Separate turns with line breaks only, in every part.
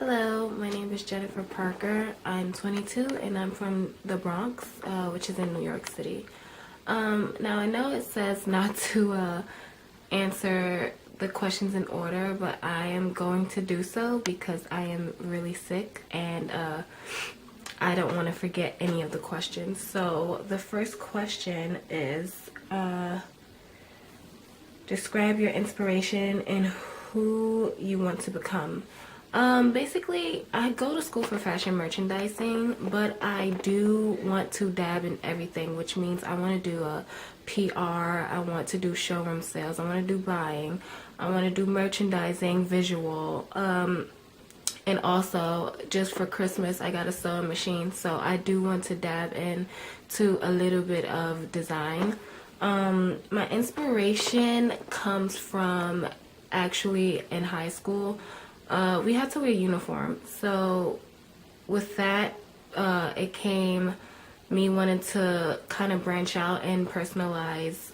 Hello, my name is Jennifer Parker. I'm 22 and I'm from the Bronx, which is in New York City. Now I know it says not to answer the questions in order, but I am going to do so because I am really sick and I don't want to forget any of the questions. So the first question is, describe your inspiration and who you want to become. Basically, I go to school for fashion merchandising, but I do want to dab in everything, which means I want to do a PR, I want to do showroom sales, I want to do buying, I want to do merchandising, visual, and also just for Christmas I got a sewing machine, so I do want to dab in to a little bit of design. My inspiration comes from actually in high school. We had to wear uniform, so with that, it came me wanting to kind of branch out and personalize,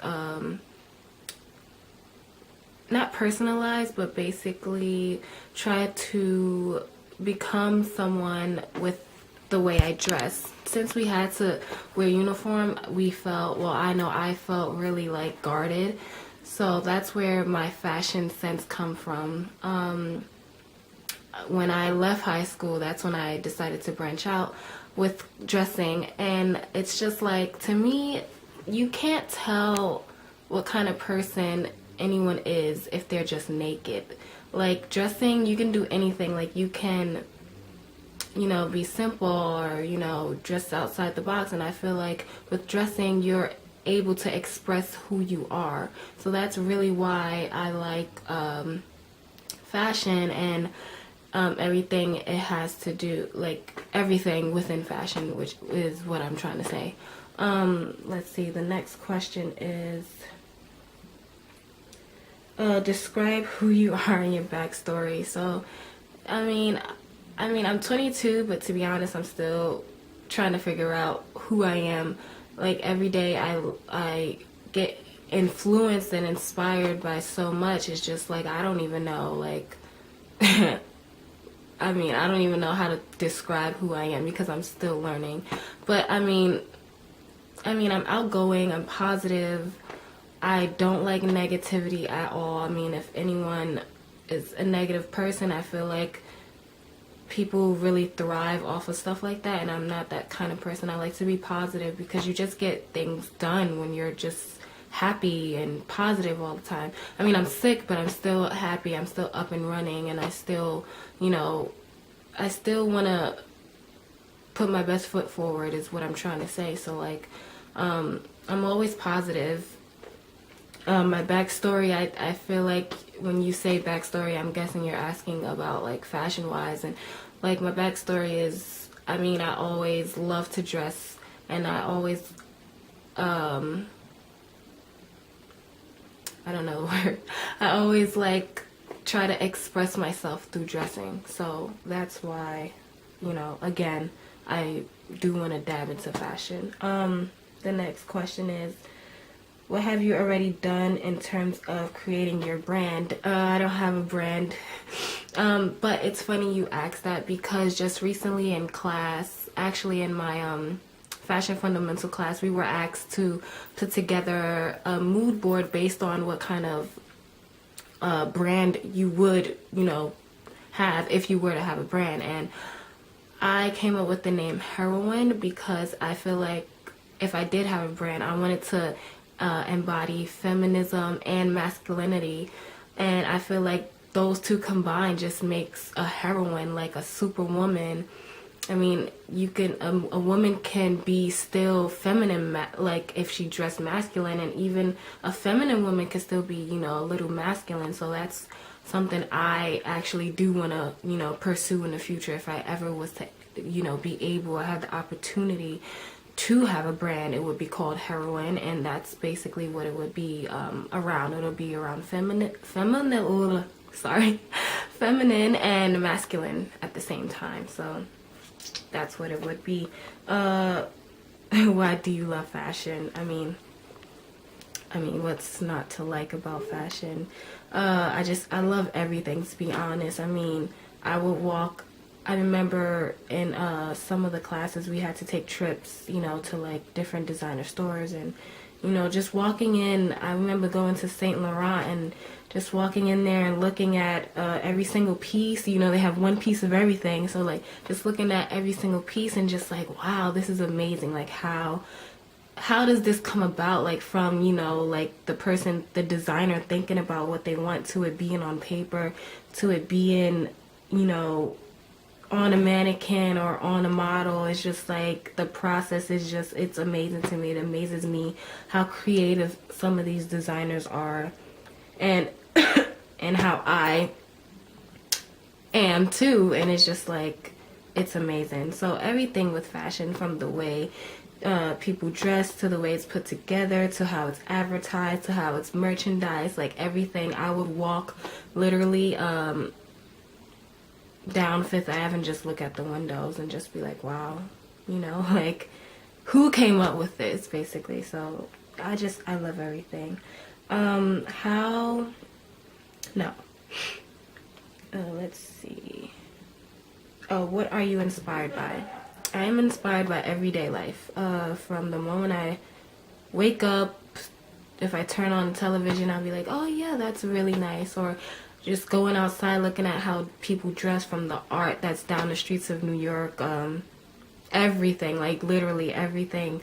not personalize, but basically try to become someone with the way I dress. Since we had to wear uniform, we felt, well, I know I felt really like guarded, so that's where my fashion sense come from. When I left high school, that's when I decided to branch out with dressing, and it's just like, to me, you can't tell what kind of person anyone is if they're just naked. Like, dressing, you can do anything. Like, you can, be simple or, dress outside the box, and I feel like with dressing, you're able to express who you are. So that's really why I like fashion and everything it has to do, like everything within fashion, which is what I'm trying to say. Let's see, the next question is, describe who you are and your backstory. So, I'm 22, but to be honest, I'm still trying to figure out who I am. Like, every day I get influenced and inspired by so much. It's just like, I don't even know, like, I don't even know how to describe who I am because I'm still learning. But I'm outgoing, I'm positive. I don't like negativity at all. If anyone is a negative person, I feel like people really thrive off of stuff like that, and I'm not that kind of person. I like to be positive because you just get things done when you're just happy and positive all the time. I'm sick, but I'm still happy. I'm still up and running, and I still want to put my best foot forward is what I'm trying to say. So, like, I'm always positive. My backstory, I feel like when you say backstory, I'm guessing you're asking about, like, fashion-wise. And, like, my backstory is, I always love to dress, and I always, I don't know the word. I always, like, try to express myself through dressing. So that's why, again, I do want to dab into fashion. The next question is, what have you already done in terms of creating your brand? I don't have a brand, but it's funny you asked that because just recently in class, actually in my fashion fundamental class, we were asked to put together a mood board based on what kind of brand you would, have if you were to have a brand. And I came up with the name Heroine because I feel like if I did have a brand, I wanted to embody feminism and masculinity, and I feel like those two combined just makes a heroine, like a superwoman. You can a woman can be still feminine, like if she dressed masculine, and even a feminine woman can still be, a little masculine. So that's something I actually do want to, pursue in the future if I ever was to, be able or have the opportunity to have a brand. It would be called Heroine, and that's basically what it would be around. It'll be around feminine and masculine at the same time. So that's what it would be. Why do you love fashion? What's not to like about fashion? I love everything, to be honest. I would walk I remember in some of the classes we had to take trips, you know, to like different designer stores, and you know, just walking in. I remember going to Saint Laurent and just walking in there and looking at every single piece. You know, they have one piece of everything, so like just looking at every single piece and just like, wow, this is amazing. Like how does this come about, like from, you know, like the designer thinking about what they want, to it being on paper, to it being, you know, on a mannequin or on a model. It's just like the process is just, it's amazing to me. It amazes me how creative some of these designers are, and and how I am too. And it's just like, it's amazing. So everything with fashion, from the way people dress, to the way it's put together, to how it's advertised, to how it's merchandised, like everything. I would walk literally down Fifth Ave and just look at the windows and just be like, wow, you know, like who came up with this, basically. So I love everything. How, no, let's see. Oh, what are you inspired by? I am inspired by everyday life. From the moment I wake up, if I turn on television, I'll be like, oh yeah, that's really nice. Or just going outside, looking at how people dress, from the art that's down the streets of New York. Everything, like literally everything.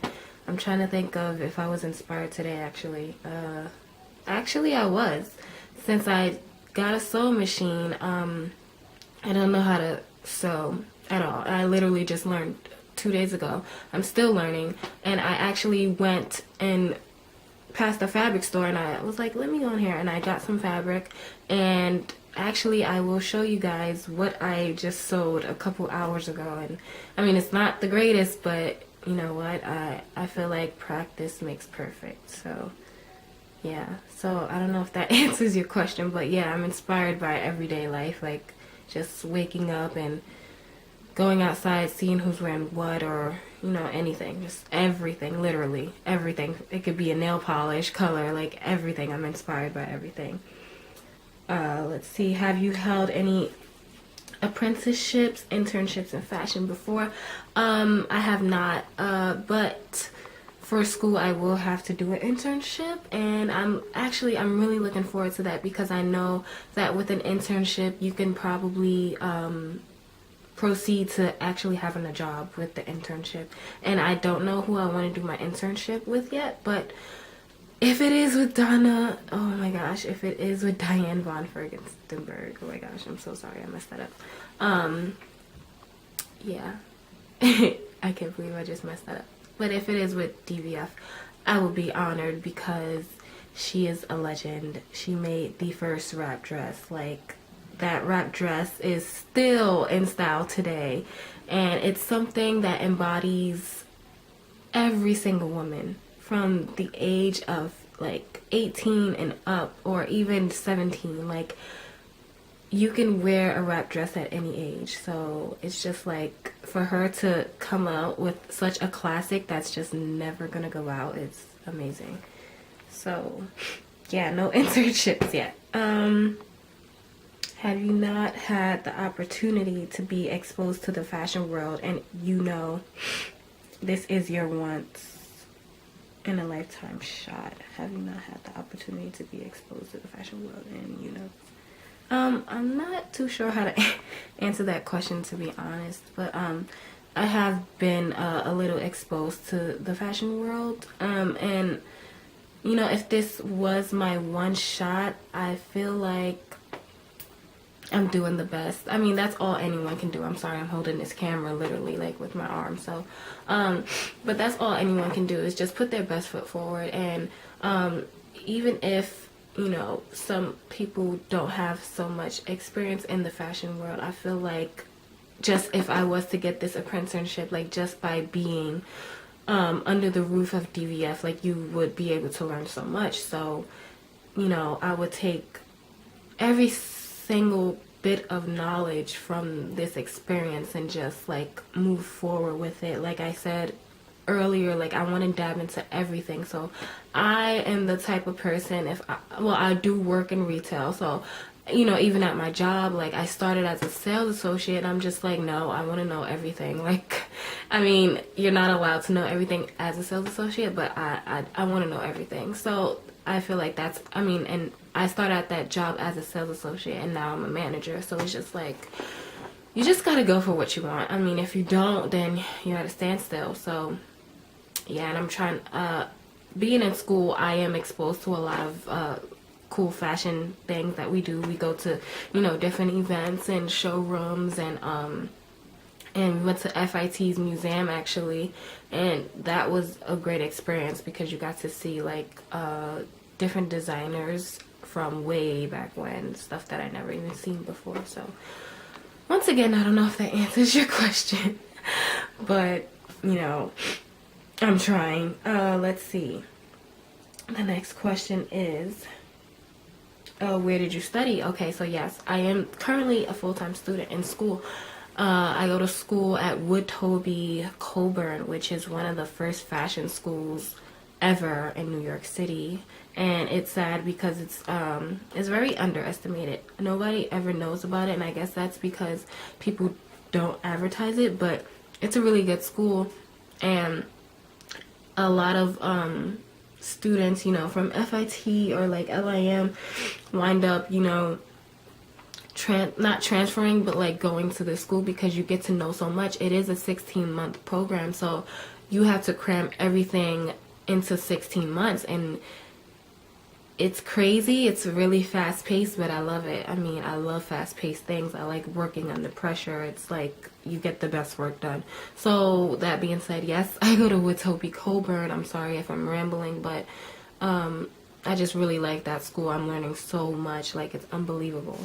I'm trying to think of if I was inspired today, actually. Actually, I was. Since I got a sewing machine, I don't know how to sew at all. I literally just learned 2 days ago. I'm still learning, and I actually went and past the fabric store, and I was like, let me go in here, and I got some fabric. And actually, I will show you guys what I just sewed a couple hours ago. And I mean, it's not the greatest, but you know what, I feel like practice makes perfect. So yeah, so I don't know if that answers your question, but yeah, I'm inspired by everyday life, like just waking up and going outside, seeing who's wearing what, or you know, anything, just everything, literally everything. It could be a nail polish, color, like everything. I'm inspired by everything. Let's see, have you held any apprenticeships, internships in fashion before? I have not, but for school I will have to do an internship, and I'm really looking forward to that, because I know that with an internship you can probably proceed to actually having a job with the internship. And I don't know who I want to do my internship with yet, but if it is with Donna, oh my gosh, if it is with Diane von Furstenberg, oh my gosh, I'm so sorry I messed that up. Yeah, I can't believe I just messed that up. But if it is with DVF, I will be honored, because she is a legend. She made the first wrap dress. Like, that wrap dress is still in style today, and it's something that embodies every single woman from the age of like 18 and up, or even 17. Like, you can wear a wrap dress at any age. So it's just like, for her to come out with such a classic that's just never gonna go out, it's amazing. So yeah, no internships yet. Have you not had the opportunity to be exposed to the fashion world, and you know this is your once in a lifetime shot? Have you not had the opportunity to be exposed to the fashion world, and you know? I'm not too sure how to answer that question, to be honest, but I have been a little exposed to the fashion world, and you know, if this was my one shot, I feel like I'm doing the best. I mean, that's all anyone can do. I'm sorry, I'm holding this camera literally like with my arm. So, but that's all anyone can do, is just put their best foot forward. And even if, you know, some people don't have so much experience in the fashion world, I feel like just if I was to get this apprenticeship, like just by being under the roof of DVF, like you would be able to learn so much. So, you know, I would take every single bit of knowledge from this experience and just like move forward with it. Like I said earlier, like I want to dab into everything. So I am the type of person, I do work in retail, so you know, even at my job, like I started as a sales associate. I'm just like, no, I want to know everything. Like, I mean, you're not allowed to know everything as a sales associate, but I want to know everything. So I feel like that's, I mean, and I started at that job as a sales associate, and now I'm a manager. So it's just like, you just got to go for what you want. I mean, if you don't, then you're at a standstill. So yeah, and I'm trying, being in school, I am exposed to a lot of cool fashion things that we do. We go to, you know, different events and showrooms, and we went to FIT's museum actually, and that was a great experience because you got to see like different designers from way back when, stuff that I never even seen before. So once again, I don't know if that answers your question, but you know, I'm trying. Let's see. The next question is, where did you study? Okay, so yes, I am currently a full-time student in school. I go to school at Wood-Toby Coburn, which is one of the first fashion schools ever in New York City. And it's sad because it's very underestimated. Nobody ever knows about it, and I guess that's because people don't advertise it, but it's a really good school. And a lot of students, you know, from FIT or like LIM wind up, you know, not transferring, but like going to the school because you get to know so much. It is a 16-month program, so you have to cram everything into 16 months, and it's crazy. It's really fast paced, but I love it. I mean, I love fast paced things. I like working under pressure. It's like you get the best work done. So that being said, yes, I go to Wood-Toby Coburn. I'm sorry if I'm rambling, but I just really like that school. I'm learning so much. Like, it's unbelievable.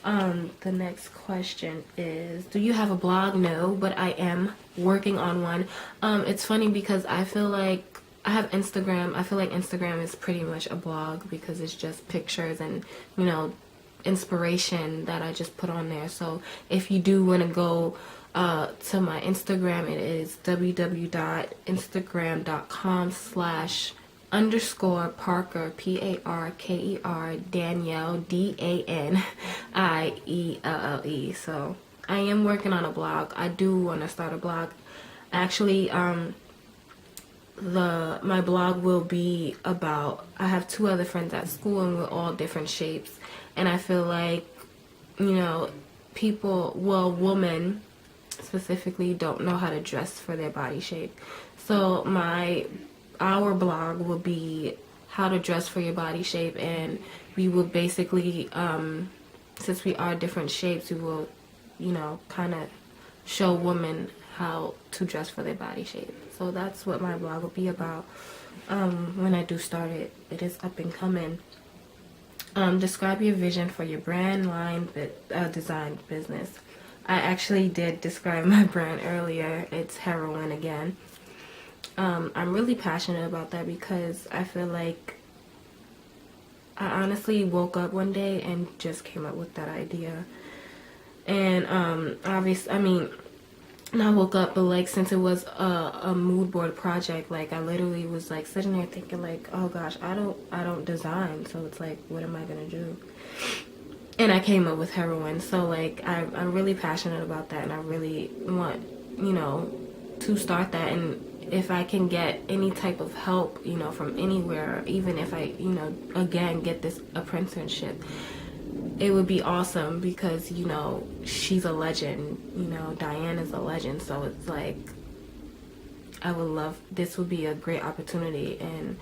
The next question is, do you have a blog? No, but I am working on one. It's funny because I feel like I have Instagram. I feel like Instagram is pretty much a blog because it's just pictures and, you know, inspiration that I just put on there. So if you do want to go to my Instagram, it is www.instagram.com/_Parker, Parker, Danielle, Danielle. So I am working on a blog. I do want to start a blog. Actually, my blog will be about, I have 2 other friends at school and we're all different shapes, and I feel like, you know, women specifically don't know how to dress for their body shape. So our blog will be how to dress for your body shape, and we will basically, since we are different shapes, we will, you know, kind of show women how to dress for their body shape. So that's what my blog will be about when I do start it. It is up and coming. Describe your vision for your brand, line, design business. I actually did describe my brand earlier. It's Heroin again. I'm really passionate about that because I feel like I honestly woke up one day and just came up with that idea. And obviously, I mean, and I woke up, but like, since it was a mood board project, like I literally was like sitting there thinking like, oh gosh, I don't design, so it's like, what am I gonna do? And I came up with Heroin. So like, I'm really passionate about that, and I really want, you know, to start that. And if I can get any type of help, you know, from anywhere, even if I, you know, again, get this apprenticeship, it would be awesome because, you know, she's a legend, you know, Diane is a legend. So it's like, I would love, this would be a great opportunity. And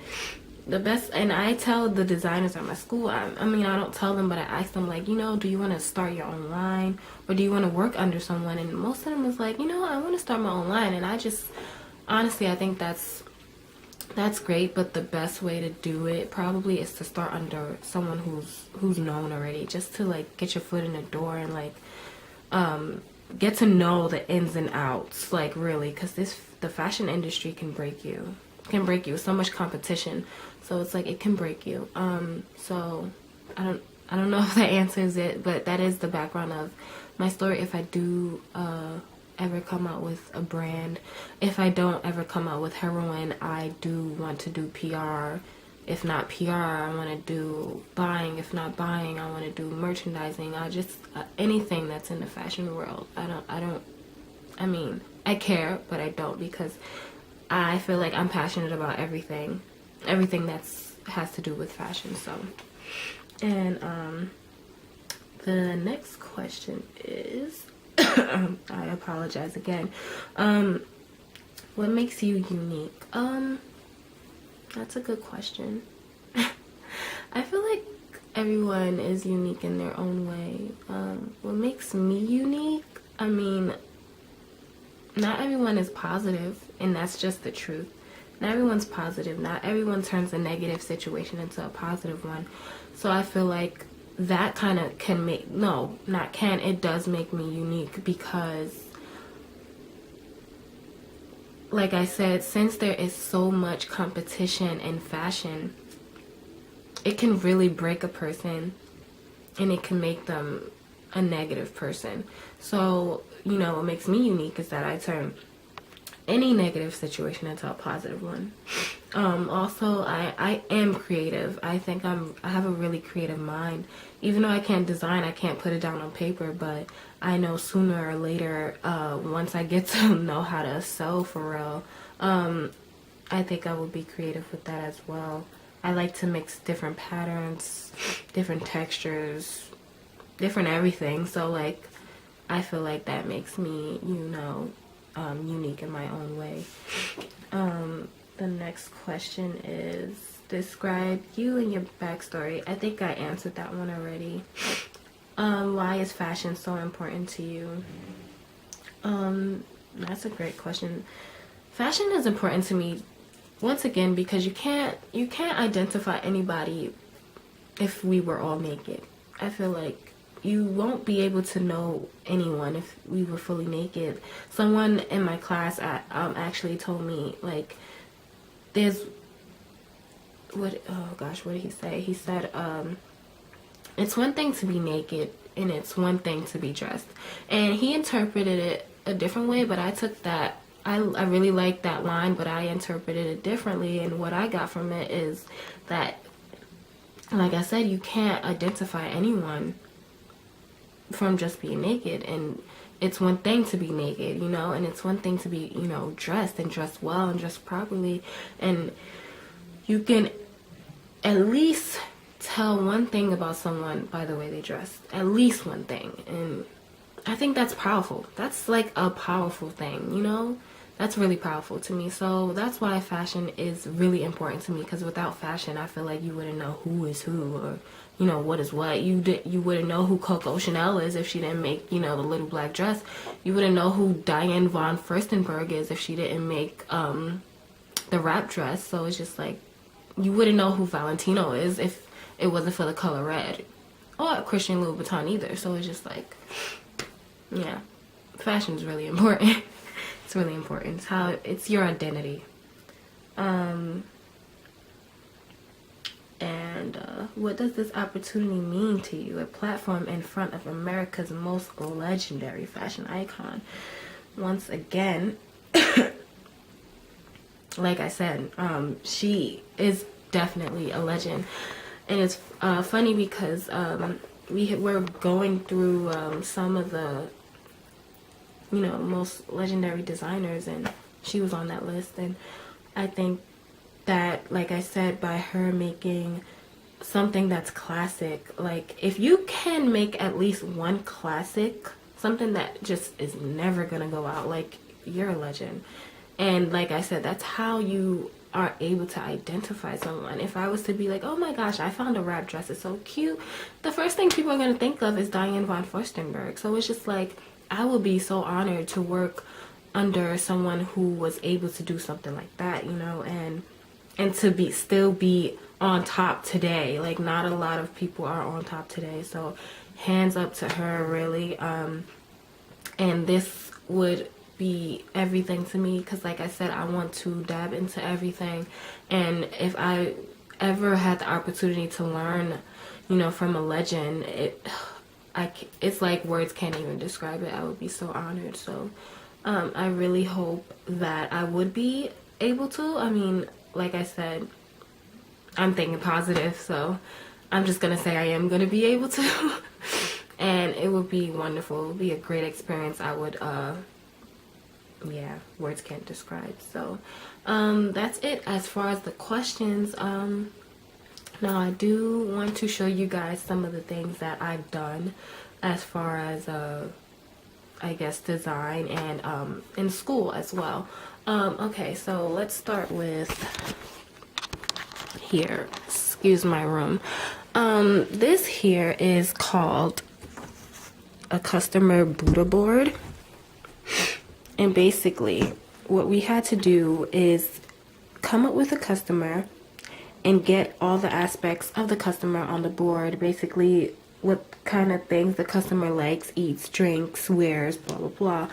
the best, and I tell the designers at my school, I mean, I don't tell them, but I ask them, like, you know, do you want to start your own line, or do you want to work under someone? And most of them was like, you know, I want to start my own line. And I just, honestly, I think that's great, but the best way to do it probably is to start under someone who's known already, just to like get your foot in the door and like get to know the ins and outs, like really, because the fashion industry can break you. So much competition, so it's like it can break you. So I don't know if that answers it, but that is the background of my story. If I do ever come out with a brand, if I don't ever come out with Heroin, I do want to do PR if not PR, I want to do buying. If not buying, I want to do merchandising. I just anything that's in the fashion world. I mean, I care, but I don't, because I feel like I'm passionate about everything that's has to do with fashion. So, and the next question is, I apologize again. What makes you unique? That's a good question. I feel like everyone is unique in their own way. What makes me unique? I mean, not everyone is positive, and that's just the truth. Not everyone's positive. Not everyone turns a negative situation into a positive one. So I feel like that kind of can make, no, not can, it does make me unique, because like I said, since there is so much competition in fashion, it can really break a person, and it can make them a negative person. So, you know, what makes me unique is that I turn any negative situation into a positive one. Also, I am creative. I think I have a really creative mind. Even though I can't design, I can't put it down on paper, but I know sooner or later, once I get to know how to sew for real, I think I will be creative with that as well. I like to mix different patterns, different textures, different everything. So like, I feel like that makes me, you know, unique in my own way. The next question is, describe you and your backstory. I think I answered that one already. Why is fashion so important to you? That's a great question. Fashion is important to me, once again, because you can't identify anybody if we were all naked. I feel like you won't be able to know anyone if we were fully naked. Someone in my class actually told me, like, there's what did he say? He said, it's one thing to be naked and it's one thing to be dressed. And he interpreted it a different way, but I took that, I really liked that line, but I interpreted it differently. And what I got from it is that, like I said, you can't identify anyone from just being naked. And it's one thing to be naked, you know, and it's one thing to be, you know, dressed and dressed well and dressed properly. And you can at least tell one thing about someone by the way they dress. At least one thing. And I think that's powerful. That's like a powerful thing, you know? That's really powerful to me. So that's why fashion is really important to me, because without fashion, I feel like you wouldn't know who is who, or, you know, what is what. You wouldn't know who Coco Chanel is if she didn't make, you know, the little black dress. You wouldn't know who Diane von Furstenberg is if she didn't make the wrap dress. So it's just like, you wouldn't know who Valentino is if it wasn't for the color red, or Christian Louboutin either. So it's just like, yeah, fashion is really important. It's really important. It's how, it's your identity. And what does this opportunity mean to you? A platform in front of America's most legendary fashion icon. Once again, like I said, she is definitely a legend. And it's funny because we're going through some of the, you know, most legendary designers, and she was on that list. And I think that, like I said, by her making something that's classic, like, if you can make at least one classic, something that just is never gonna go out, like, you're a legend. And like I said, that's how you are able to identify someone. If I was to be like, oh my gosh, I found a wrap dress, it's so cute, the first thing people are going to think of is Diane von Furstenberg. So it's just like, I would be so honored to work under someone who was able to do something like that, you know, and to be still be on top today. Like, not a lot of people are on top today. So hands up to her, really. And this would be everything to me, because like I said, I want to dab into everything. And if I ever had the opportunity to learn, you know, from a legend, it's like words can't even describe it. I would be so honored. So I really hope that I would be able to. I mean, like I said, I'm thinking positive, so I'm just gonna say I am gonna be able to. And it would be wonderful. It would be a great experience. I would yeah, words can't describe. So that's it as far as the questions. Now I do want to show you guys some of the things that I've done as far as I guess design and in school as well. Okay, so let's start with here. Excuse my room. This here is called a customer Buddha board. And basically what we had to do is come up with a customer and get all the aspects of the customer on the board. Basically what kind of things the customer likes, eats, drinks, wears, blah blah blah.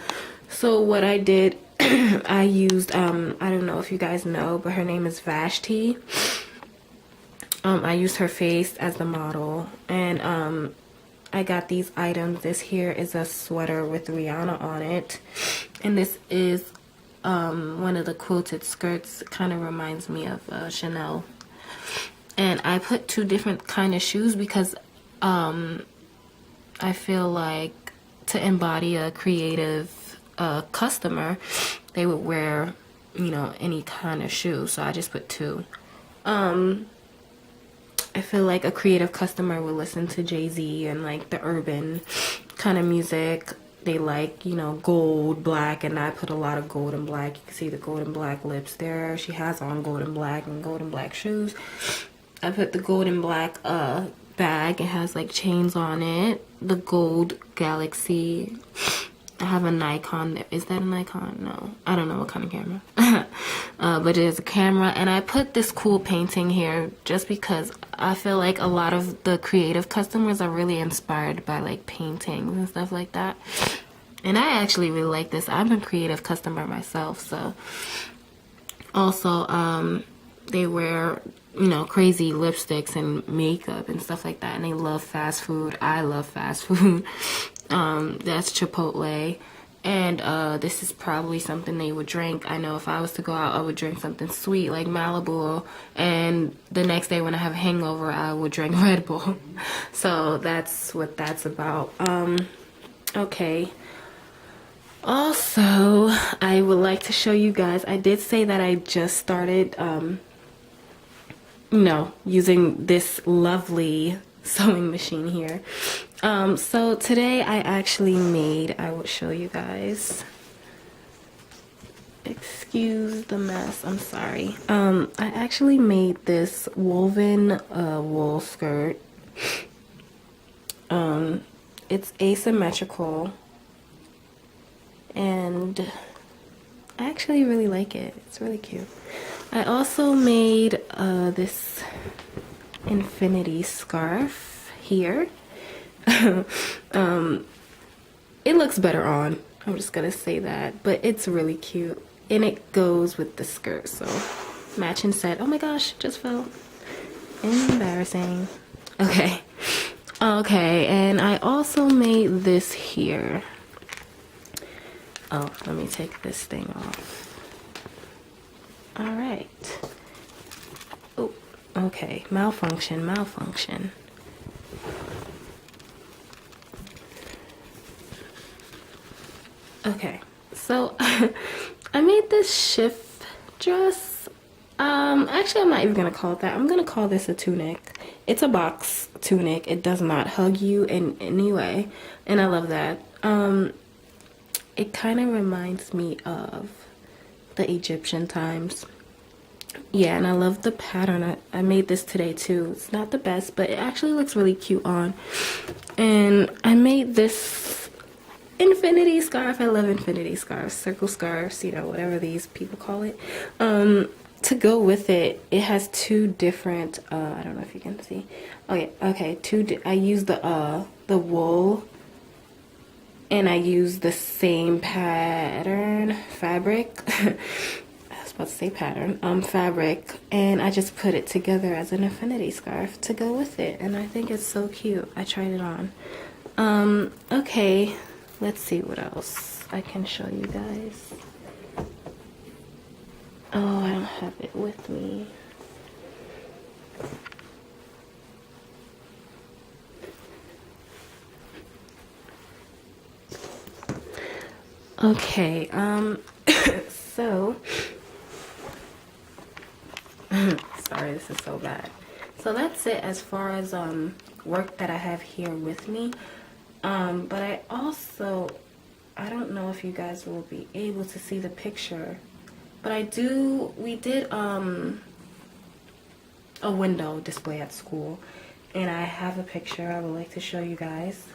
So what I did, I used I don't know if you guys know, but her name is Vashti. I used her face as the model, and I got these items. This here is a sweater with Rihanna on it, and this is one of the quilted skirts. It kind of reminds me of Chanel. And I put two different kind of shoes because I feel like to embody a creative customer, they would wear, you know, any kind of shoe. So I just put two. I feel like a creative customer would listen to Jay-Z and like the urban kind of music. They like, you know, gold, black, and I put a lot of gold and black. You can see the gold and black lips there. She has on gold and black shoes. I put the gold and black bag. It has like chains on it. The gold Galaxy. I have a Nikon. Is that a Nikon? No. I don't know what kind of camera. But it is a camera. And I put this cool painting here just because I feel like a lot of the creative customers are really inspired by like paintings and stuff like that. And I actually really like this. I'm a creative customer myself. So also they wear, you know, crazy lipsticks and makeup and stuff like that. And they love fast food. I love fast food. That's Chipotle, and this is probably something they would drink. I know if I was to go out, I would drink something sweet like Malibu, and the next day when I have a hangover, I would drink Red Bull. So that's what that's about. Okay. Also, I would like to show you guys, I did say that I just started, you know, using this lovely sewing machine here. So today I actually made, I will show you guys. Excuse the mess, I'm sorry. I actually made this woven wool skirt. It's asymmetrical, and I actually really like it. It's really cute. I also made this infinity scarf here. It looks better on, I'm just gonna say that, but it's really cute and it goes with the skirt. So matching set. Oh my gosh, just fell. Embarrassing. Okay, and I also made this here. Oh, let me take this thing off. All right. Oh, okay, malfunction. Okay, so I made this shift dress. Actually, I'm not even gonna call it that. I'm gonna call this a tunic. It's a box tunic. It does not hug you in any way, and I love that. It kind of reminds me of the Egyptian times. Yeah, and I love the pattern. I made this today too. It's not the best, but it actually looks really cute on. And I made this infinity scarf. I love infinity scarves, circle scarves, you know, whatever these people call it. To go with it, it has two different, I don't know if you can see. Oh yeah, okay, I used the wool, and I used the same pattern, fabric. I was about to say pattern, fabric, and I just put it together as an infinity scarf to go with it, and I think it's so cute. I tried it on. Okay, let's see what else I can show you guys. Oh, I don't have it with me. Okay, so sorry, this is so bad. So that's it as far as work that I have here with me. But I don't know if you guys will be able to see the picture, but we did a window display at school, and I have a picture I would like to show you guys.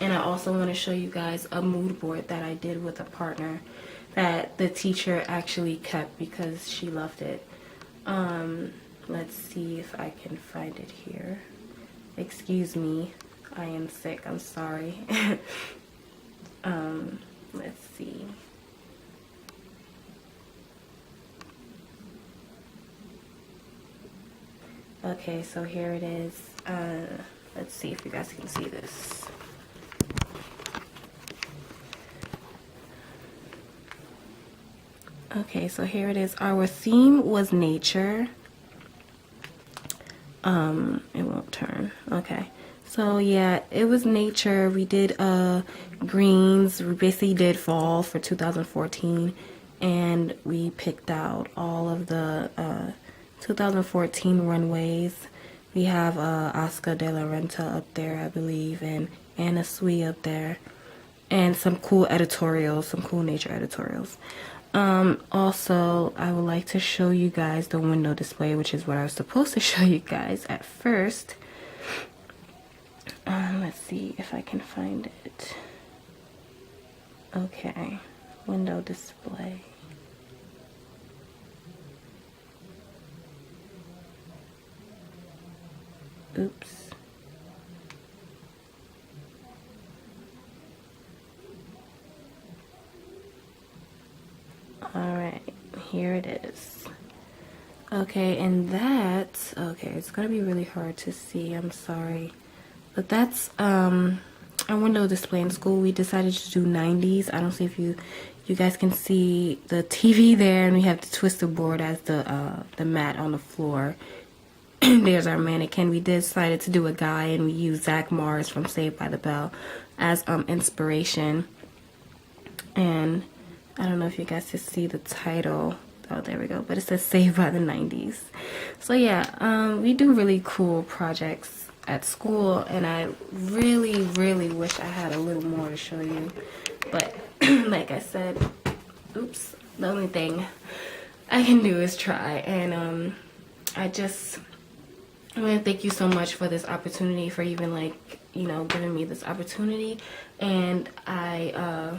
And I also want to show you guys a mood board that I did with a partner that the teacher actually kept because she loved it. Let's see if I can find it here. Excuse me, I am sick, I'm sorry. Let's see. Okay, so here it is. Let's see if you guys can see this. Okay, so here it is. Our theme was nature. It won't turn. Okay. So yeah, it was nature. We did greens. We basically did fall for 2014, and we picked out all of the 2014 runways. We have Oscar de la Renta up there, I believe, and Anna Sui up there, and some cool editorials, some cool nature editorials. Also, I would like to show you guys the window display, which is what I was supposed to show you guys at first. Let's see if I can find it. Okay, window display. Oops. Alright, here it is. Okay, and that's, okay, it's gonna be really hard to see, I'm sorry. But that's a window display in school. We decided to do 90s. I don't see if you guys can see the TV there, and we have the twister board as the mat on the floor. There's our mannequin. We decided to do a guy, and we used Zach Morris from Saved by the Bell as inspiration. And I don't know if you guys can see the title. Oh, there we go. But it says Saved by the 90s. So yeah, we do really cool projects at school, and I really, really wish I had a little more to show you. But like I said, oops, the only thing I can do is try. And I want to thank you so much for this opportunity, for even giving me this opportunity. And I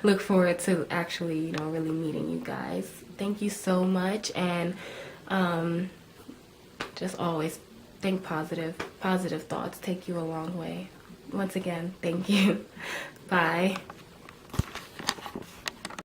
look forward to actually, really meeting you guys. Thank you so much, and just always think positive. Positive thoughts take you a long way. Once again, thank you. Bye.